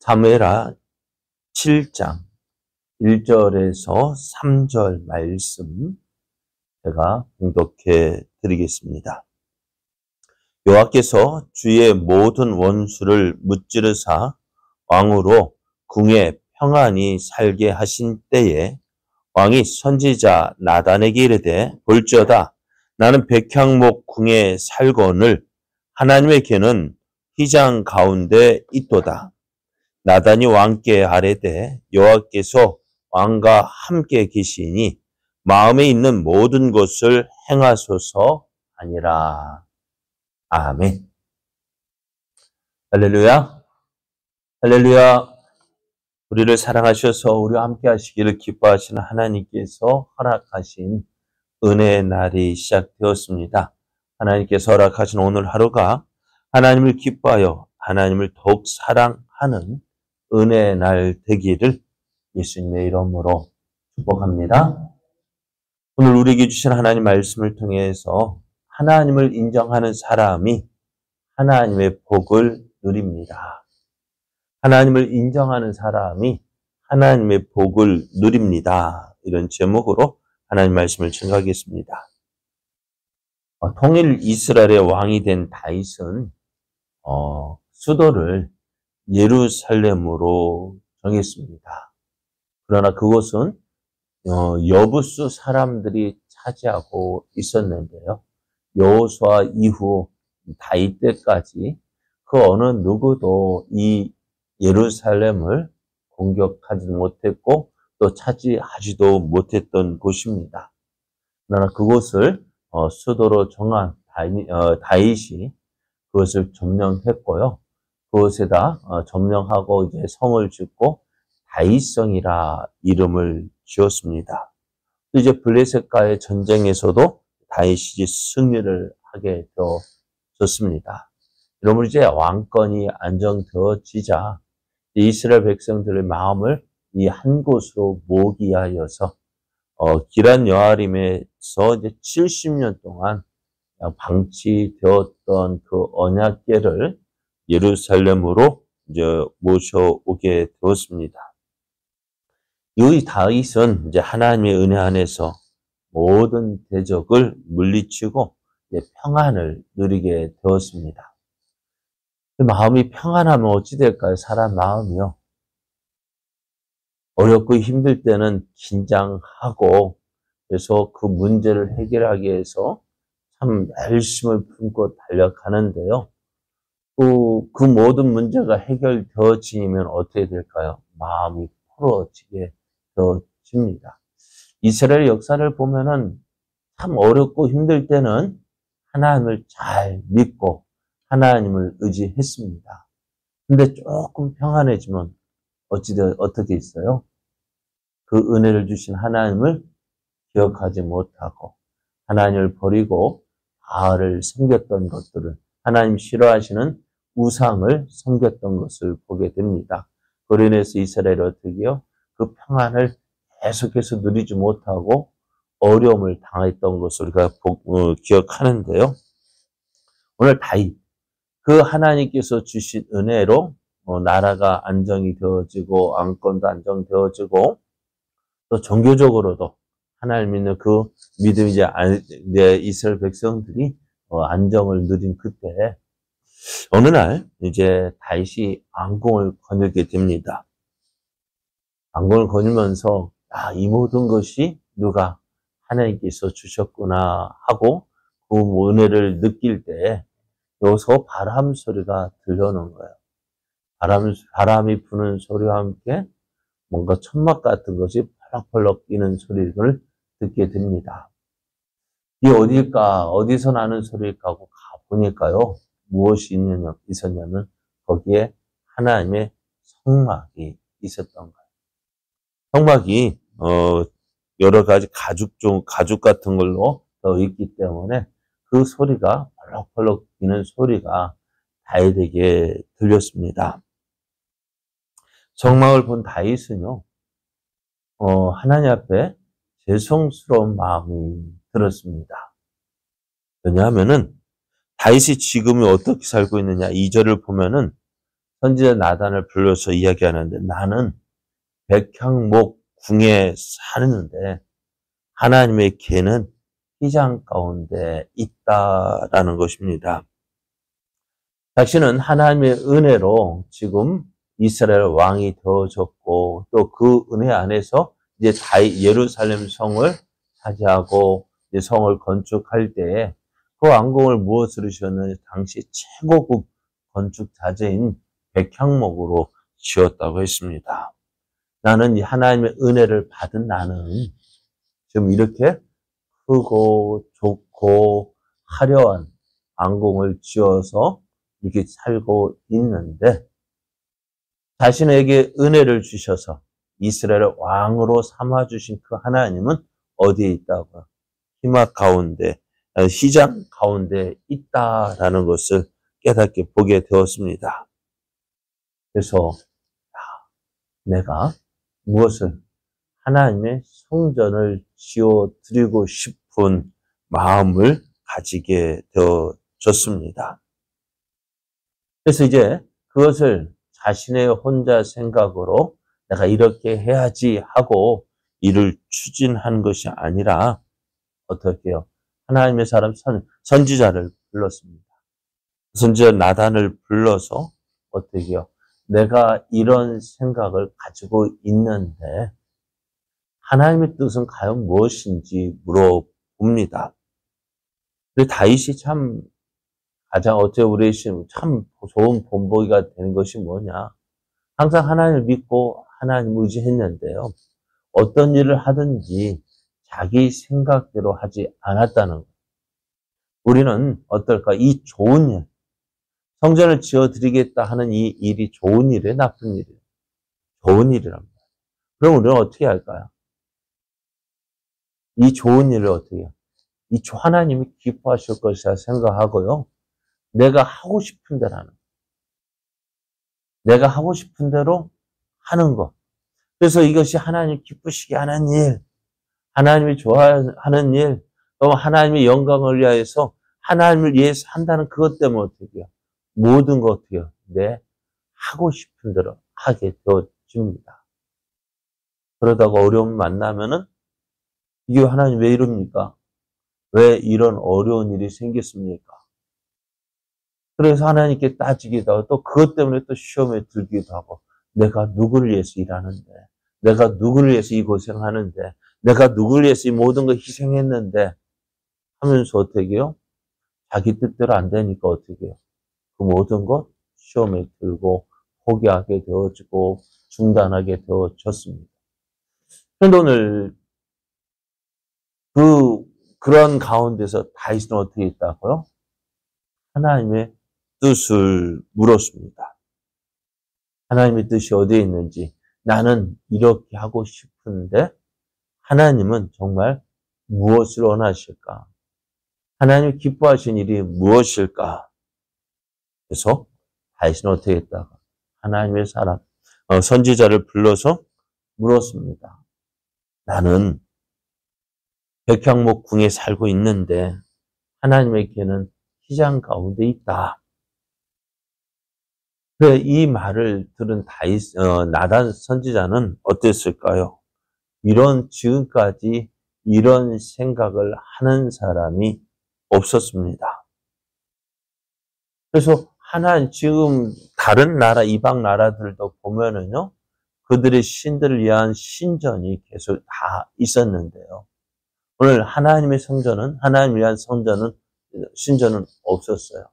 사무엘하 7장 1절에서 3절 말씀 제가 봉독해 드리겠습니다. 여호와께서 주의 모든 원수를 무찌르사 왕으로 궁에 평안히 살게 하신 때에 왕이 선지자 나단에게 이르되 볼지어다 나는 백향목 궁에 살거늘 하나님의 궤는 휘장 가운데 있도다. 나단이 왕께 아뢰되 여호와께서 왕과 함께 계시니 마음에 있는 모든 것을 행하소서 하니라. 아멘. 할렐루야. 할렐루야. 우리를 사랑하셔서 우리와 함께 하시기를 기뻐하시는 하나님께서 허락하신 은혜의 날이 시작되었습니다. 하나님께서 허락하신 오늘 하루가 하나님을 기뻐하여 하나님을 더욱 사랑하는 은혜의 날 되기를 예수님의 이름으로 축복합니다. 오늘 우리에게 주신 하나님 말씀을 통해서 하나님을 인정하는 사람이 하나님의 복을 누립니다. 하나님을 인정하는 사람이 하나님의 복을 누립니다. 이런 제목으로 하나님 말씀을 전하겠습니다. 통일 이스라엘의 왕이 된 다윗은 수도를 예루살렘으로 정했습니다. 그러나 그곳은 여부수 사람들이 차지하고 있었는데요. 여호수아 이후 다윗 때까지 그 어느 누구도 이 예루살렘을 공격하지 못했고 또 차지하지도 못했던 곳입니다. 그러나 그곳을 수도로 정한 다윗이 그것을 점령했고요. 그곳에다 점령하고 이제 성을 짓고 다윗성이라 이름을 지었습니다. 또 이제 블레셋과의 전쟁에서도 다윗이 승리를 하게 되었습니다. 그러면 이제 왕권이 안정되어지자 이스라엘 백성들의 마음을 이 한 곳으로 모으기 하여서 기란 여아림에서 이제 70년 동안 방치되었던 그 언약궤를 예루살렘으로 이제 모셔오게 되었습니다. 이 다윗은 이제 하나님의 은혜 안에서 모든 대적을 물리치고 이제 평안을 누리게 되었습니다. 마음이 평안하면 어찌 될까요? 사람 마음이요. 어렵고 힘들 때는 긴장하고 그래서 그 문제를 해결하기 위해서 참 열심을 품고 달려가는데요. 그 모든 문제가 해결되어지면 어떻게 될까요? 마음이 풀어지게 되어집니다. 이스라엘 역사를 보면은 참 어렵고 힘들 때는 하나님을 잘 믿고 하나님을 의지했습니다. 근데 조금 평안해지면 어떻게 있어요? 그 은혜를 주신 하나님을 기억하지 못하고 하나님을 버리고 바알을 섬겼던 것들을 하나님 싫어하시는 우상을 섬겼던 것을 보게 됩니다. 그로 인해서 이스라엘이 어떻게요? 그 평안을 계속해서 누리지 못하고 어려움을 당했던 것을 우리가 기억하는데요. 오늘 다윗, 그 하나님께서 주신 은혜로 나라가 안정이 되어지고 왕권도 안정되어지고 또 종교적으로도 하나님 믿는 그 믿음이 이제 이스라엘 백성들이 안정을 누린 그때 어느 날 이제 다윗이 왕궁을 거닐게 됩니다. 왕궁을 거닐면서 이 모든 것이 누가 하나님께서 주셨구나 하고 그 은혜를 느낄 때 여기서 바람 소리가 들려오는 거예요. 바람이 부는 소리와 함께 뭔가 천막 같은 것이 펄럭펄럭 뛰는 소리를 듣게 됩니다. 이 어딜까? 어디서 나는 소리일까? 하고 가보니까요. 무엇이 있었냐면 거기에 하나님의 성막이 있었던 거예요. 성막이 여러 가지 가죽 같은 걸로 되어 있기 때문에 그 소리가 펄럭펄럭 뛰는 소리가 다윗에게 들렸습니다. 성막을 본 다윗은요. 하나님 앞에 죄송스러운 마음이 들었습니다. 왜냐하면은 다윗이 지금이 어떻게 살고 있느냐 2절을 보면은 선지자 나단을 불러서 이야기하는데 나는 백향목 궁에 사는데 하나님의 개는 휘장 가운데 있다라는 것입니다. 자신은 하나님의 은혜로 지금 이스라엘 왕이 되어졌고 또 그 은혜 안에서 이제 예루살렘 성을 차지하고 이제 성을 건축할 때에 그 왕궁을 무엇으로 지었느냐 당시 최고급 건축 자재인 백향목으로 지었다고 했습니다. 나는 이 하나님의 은혜를 받은 나는 지금 이렇게 크고 좋고 화려한 왕궁을 지어서 이렇게 살고 있는데 자신에게 은혜를 주셔서 이스라엘 왕으로 삼아주신 그 하나님은 어디에 있다고요? 희막 가운데, 휘장 가운데 있다라는 것을 깨닫게 보게 되었습니다. 그래서 내가 무엇을 하나님의 성전을 지어드리고 싶은 마음을 가지게 되어졌습니다. 그래서 이제 그것을 자신의 혼자 생각으로 내가 이렇게 해야지 하고 이를 추진한 것이 아니라 어떻게 해요? 하나님의 사람 선지자를 불렀습니다. 선지자 나단을 불러서 어떻게 해요? 내가 이런 생각을 가지고 있는데 하나님의 뜻은 과연 무엇인지 물어봅니다. 근데 다윗이 참 가장 어째 우리 참 좋은 본보기가 되는 것이 뭐냐. 항상 하나님을 믿고 하나님 의지했는데요. 어떤 일을 하든지 자기 생각대로 하지 않았다는 것. 우리는 어떨까? 이 좋은 일, 성전을 지어드리겠다 하는 이 일이 좋은 일이에요? 나쁜 일이에요? 좋은 일이랍니다. 그럼 우리는 어떻게 할까요? 이 좋은 일을 어떻게 해요? 이 하나님이 기뻐하실 것이라 생각하고요. 내가 하고 싶은 대로 하는 거. 내가 하고 싶은 대로 하는 것. 그래서 이것이 하나님 기쁘시게 하는 일, 하나님이 좋아하는 일, 또 하나님의 영광을 위하여서 하나님을 위해서 한다는 그것 때문에 어떻게 해요? 모든 것 어떻게 해요? 내 하고 싶은 대로 하게 되어집니다. 그러다가 어려움 만나면은 이게 하나님 왜 이럽니까? 왜 이런 어려운 일이 생겼습니까? 그래서 하나님께 따지기도 하고 또 그것 때문에 또 시험에 들기도 하고 내가 누구를 위해서 일하는데 내가 누구를 위해서 이 고생하는데 내가 누구를 위해서 이 모든 걸 희생했는데 하면서 어떻게 해요? 자기 뜻대로 안 되니까 어떻게 해요? 그 모든 것 시험에 들고 포기하게 되어지고 중단하게 되어졌습니다. 그런데 오늘 그런 가운데서 다윗은 어떻게 했다고요? 하나님의 뜻을 물었습니다. 하나님의 뜻이 어디에 있는지 나는 이렇게 하고 싶은데 하나님은 정말 무엇을 원하실까? 하나님이 기뻐하신 일이 무엇일까? 그래서 다윗은 어떻게 했다가 하나님의 사람, 선지자를 불러서 물었습니다. 나는 백향목 궁에 살고 있는데 하나님에게는 휘장 가운데 있다. 그래, 이 말을 들은 나단 선지자는 어땠을까요? 지금까지 이런 생각을 하는 사람이 없었습니다. 그래서 지금 다른 나라, 이방 나라들도 보면은요, 그들의 신들을 위한 신전이 계속 다 있었는데요. 오늘 하나님의 하나님을 위한 신전은 없었어요.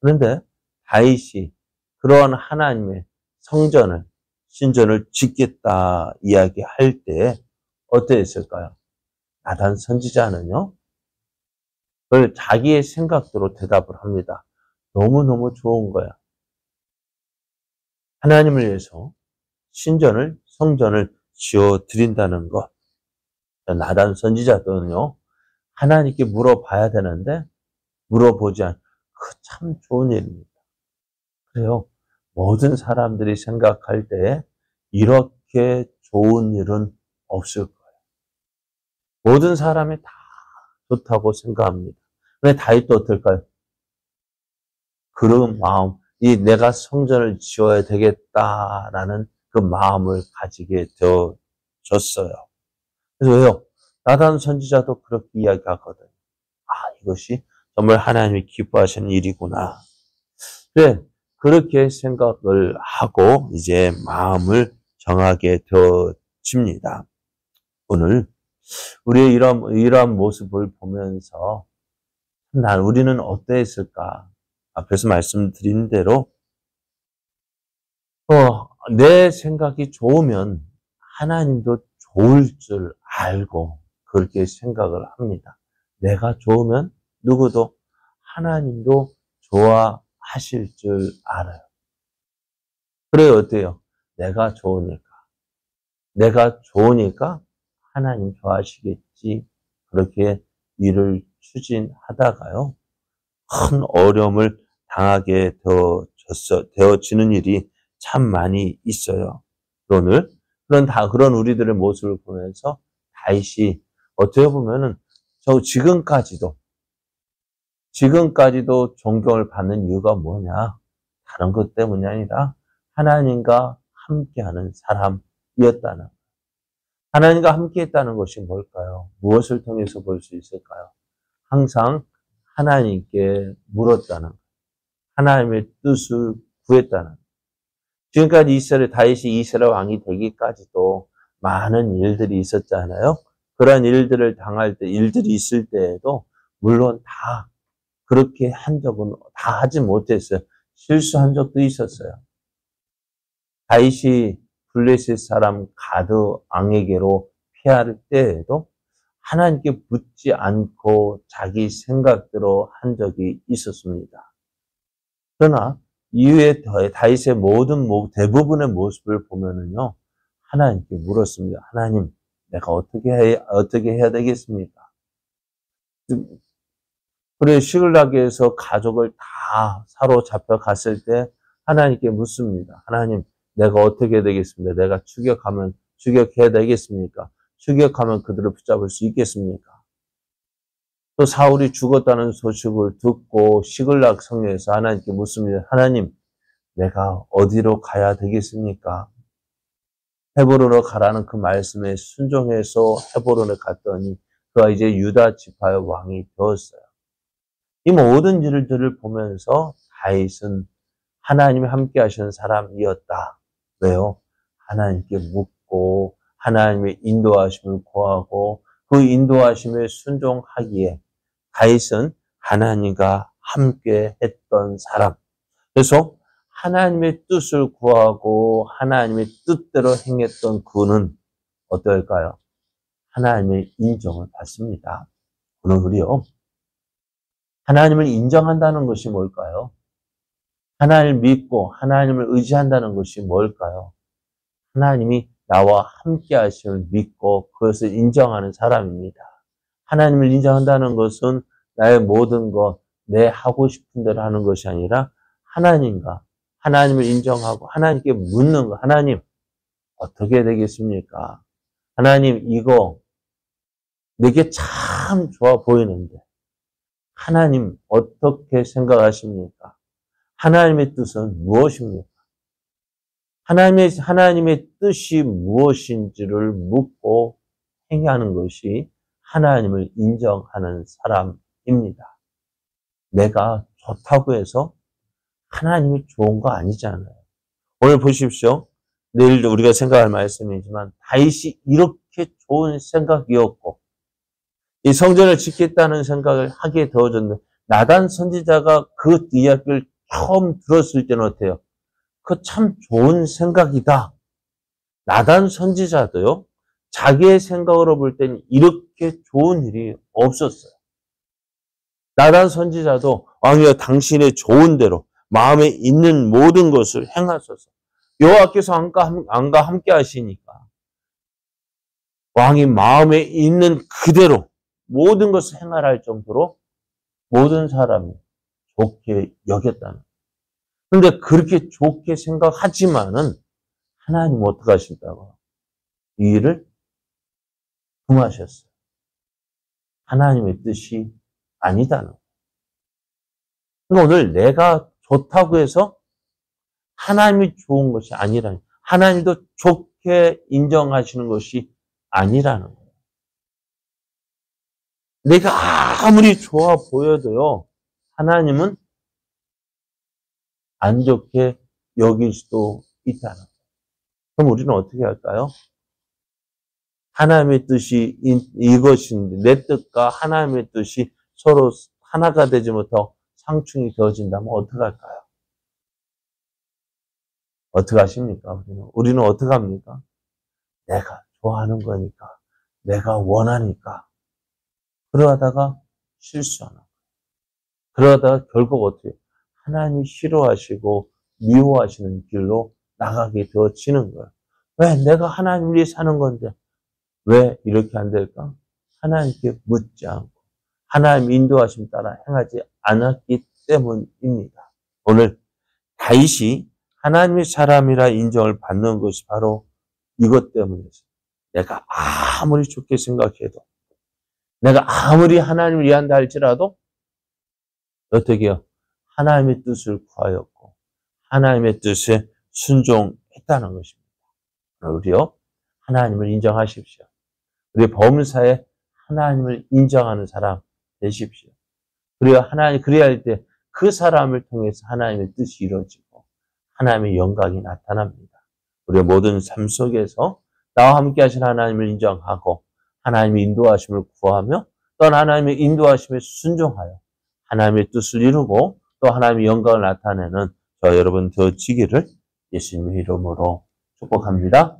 그런데 다윗이 그러한 하나님의 신전을 짓겠다 이야기할 때 어떠했을까요? 나단 선지자는요, 그걸 자기의 생각대로 대답을 합니다. 너무너무 좋은 거야. 하나님을 위해서 성전을 지어드린다는 것. 나단 선지자들은요, 하나님께 물어봐야 되는데, 물어보지 않고, 참 좋은 일입니다. 그래요. 모든 사람들이 생각할 때, 이렇게 좋은 일은 없을 거예요. 모든 사람이 다 좋다고 생각합니다. 근데 다윗도 어떨까요? 그런 마음, 내가 성전을 지어야 되겠다라는 그 마음을 가지게 되어졌어요. 그래서 왜요? 나단 선지자도 그렇게 이야기하거든요. 이것이 정말 하나님이 기뻐하시는 일이구나. 그래, 그렇게 생각을 하고 이제 마음을 정하게 되어집니다. 오늘 우리의 이러한 모습을 보면서 우리는 어떠했을까? 앞에서 말씀드린 대로 내 생각이 좋으면 하나님도 좋을 줄 알고 그렇게 생각을 합니다. 내가 좋으면 누구도 하나님도 좋아하실 줄 알아요. 그래요, 어때요? 내가 좋으니까 하나님 좋아하시겠지. 그렇게 일을 추진하다가요. 큰 어려움을 당하게 되어지는 일이 참 많이 있어요. 그런 우리들의 모습을 보면서 다윗이 어떻게 보면은 지금까지도 존경을 받는 이유가 뭐냐? 다른 것 때문이 아니라 하나님과 함께하는 사람이었다는. 하나님과 함께했다는 것이 뭘까요? 무엇을 통해서 볼 수 있을까요? 항상 하나님께 물었다는, 하나님의 뜻을 구했다는. 지금까지 다윗이 이스라엘 왕이 되기까지도 많은 일들이 있었잖아요. 그런 일들이 있을 때에도 물론 다 그렇게 다 하지 못했어요. 실수한 적도 있었어요. 다윗이 블레셋 사람 가드 왕에게로 피할 때에도 하나님께 묻지 않고 자기 생각대로 한 적이 있었습니다. 그러나 이후에 다윗의 대부분의 모습을 보면은요, 하나님께 물었습니다. 하나님, 내가 어떻게 해야 되겠습니까? 그래, 시글락에서 가족을 다 사로잡혀 갔을 때 하나님께 묻습니다. 하나님, 내가 어떻게 해야 되겠습니까? 내가 추격해야 되겠습니까? 추격하면 그들을 붙잡을 수 있겠습니까? 또 사울이 죽었다는 소식을 듣고 시글락 성에서 하나님께 묻습니다. 하나님, 내가 어디로 가야 되겠습니까? 헤브론으로 가라는 그 말씀에 순종해서 헤브론에 갔더니 그가 이제 유다 지파의 왕이 되었어요. 이 모든 일들을 보면서 다윗은 하나님이 함께 하시는 사람이었다. 왜요? 하나님께 묻고 하나님의 인도하심을 구하고 그 인도하심에 순종하기에 다윗은 하나님과 함께 했던 사람. 그래서 하나님의 뜻을 구하고 하나님의 뜻대로 행했던 그는 어떨까요? 하나님의 인정을 받습니다. 오늘 우리요. 하나님을 인정한다는 것이 뭘까요? 하나님을 믿고 하나님을 의지한다는 것이 뭘까요? 하나님이 나와 함께 하심을 믿고 그것을 인정하는 사람입니다. 하나님을 인정한다는 것은 나의 모든 것, 내 하고 싶은 대로 하는 것이 아니라 하나님을 인정하고 하나님께 묻는 것. 하나님, 어떻게 되겠습니까? 하나님, 이거 내게 참 좋아 보이는데 하나님 어떻게 생각하십니까? 하나님의 뜻은 무엇입니까? 하나님의 뜻이 무엇인지를 묻고 행하는 것이 하나님을 인정하는 사람입니다. 내가 좋다고 해서 하나님이 좋은 거 아니잖아요. 오늘 보십시오. 내일도 우리가 생각할 말씀이지만 다윗이 이렇게 좋은 생각이었고 이 성전을 짓겠다는 생각을 하게 되어졌는데 나단 선지자가 그 이야기를 처음 들었을 때는 어때요? 그 참 좋은 생각이다. 나단 선지자도요. 자기의 생각으로 볼 때는 이렇게 좋은 일이 없었어요. 나단 선지자도 왕이여 당신의 좋은 대로 마음에 있는 모든 것을 행하소서. 여호와께서 왕과 함께 하시니까 왕이 마음에 있는 그대로 모든 것을 행하라 할 정도로 모든 사람이 좋게 여겼다는. 그런데 그렇게 좋게 생각하지만은 하나님 어떻게 하신다고? 이 일을 금하셨어요. 하나님의 뜻이 아니다는. 그러니까 오늘 내가 좋다고 해서 하나님이 좋은 것이 아니라는, 하나님도 좋게 인정하시는 것이 아니라는 거예요. 내가 아무리 좋아 보여도요, 하나님은 안 좋게 여길 수도 있다는 거예요. 그럼 우리는 어떻게 할까요? 하나님의 뜻이 이것인데, 내 뜻과 하나님의 뜻이 서로 하나가 되지 못하고 상충이 되어진다면 어떻게 할까요? 어떻게 하십니까? 우리는 어떻게 합니까? 내가 좋아하는 거니까, 내가 원하니까. 그러다가 실수하는 거예요. 그러다가 결국 어떻게 해요? 하나님이 싫어하시고 미워하시는 길로 나가게 되어지는 거예요. 왜? 내가 하나님 위해 사는 건데 왜 이렇게 안 될까? 하나님께 묻지 않고 하나님 인도하심 따라 행하지 않았기 때문입니다. 오늘 다윗이 하나님의 사람이라 인정을 받는 것이 바로 이것 때문이었어요. 내가 아무리 좋게 생각해도, 내가 아무리 하나님을 위한다 할지라도 어떻게 해요? 하나님의 뜻을 구하였고 하나님의 뜻에 순종했다는 것입니다. 우리요, 하나님을 인정하십시오. 우리 범사에 하나님을 인정하는 사람 되십시오. 그래야 할 때 그 사람을 통해서 하나님의 뜻이 이루어지고 하나님의 영광이 나타납니다. 우리의 모든 삶 속에서 나와 함께 하신 하나님을 인정하고 하나님의 인도하심을 구하며 또 하나님의 인도하심에 순종하여 하나님의 뜻을 이루고 또 하나님의 영광을 나타내는 저 여러분 되어지기를 예수님의 이름으로 축복합니다.